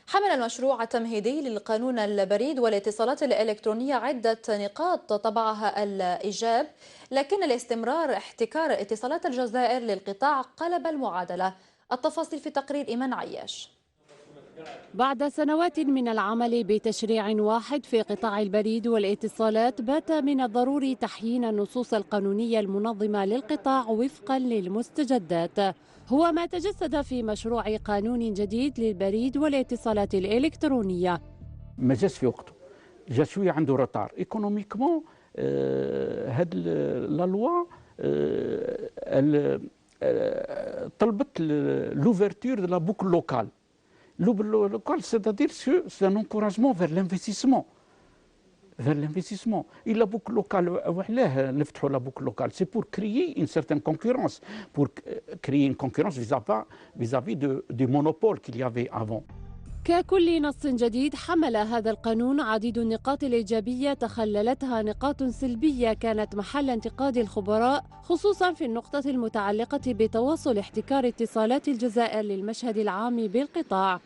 حمل المشروع التمهيدي للقانون البريد والاتصالات الإلكترونية عدة نقاط طبعها الإيجاب، لكن الاستمرار احتكار اتصالات الجزائر للقطاع قلب المعادلة. التفاصيل في تقرير إيمان عياش. بعد سنوات من العمل بتشريع واحد في قطاع البريد والاتصالات، بات من الضروري تحيين النصوص القانونية المنظمة للقطاع وفقا للمستجدات. هو ما تجسد في مشروع قانون جديد للبريد والاتصالات الإلكترونية. ما جاش في وقته، جا شويه عنده روتار ايكونوميكمون. هاد لا لوا طلبت لوفرتور دو لا بوكل لوكال. Local, c'est-à-dire que c'est un encouragement vers l'investissement. Vers l'investissement. Et la boucle locale, la boucle locale, c'est pour créer une certaine concurrence, pour créer une concurrence vis-à-vis du monopole qu'il y avait avant. ككل نص جديد، حمل هذا القانون عديد النقاط الإيجابية تخللتها نقاط سلبية كانت محل انتقاد الخبراء، خصوصا في النقطة المتعلقة بتواصل احتكار اتصالات الجزائر للمشهد العام بالقطاع.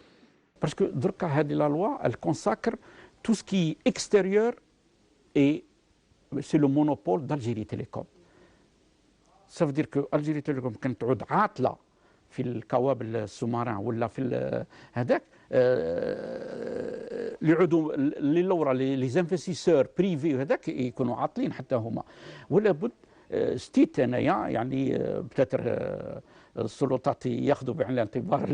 Parce que la loi, elle consacre tout ce qui est extérieur et c'est le monopole d'Algérie Télécom. Ça veut dire que Algérie Télécom كانت تعود عاطلة في الكوابل السومارين ولا في هذاك اللي يعودوا للورا لي زانفستيسور بريفي وهذاك يكونوا عاطلين حتى هما. ولا بد ستيت انايا يعني بتاتر السلطات ياخذوا بعين الاعتبار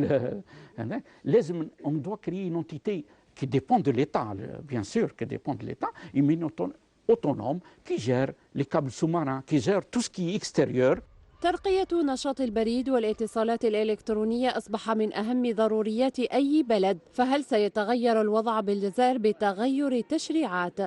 هذا لازم اون دوا كريي اون انتيتي qui dépend de l'État, bien sûr, qui dépend de l'État, une autonome qui gère les câbles sous-marins, qui gère tout ce qui est extérieur. ترقية نشاط البريد والاتصالات الإلكترونية أصبح من أهم ضروريات أي بلد، فهل سيتغير الوضع بالجزائر بتغير التشريعات؟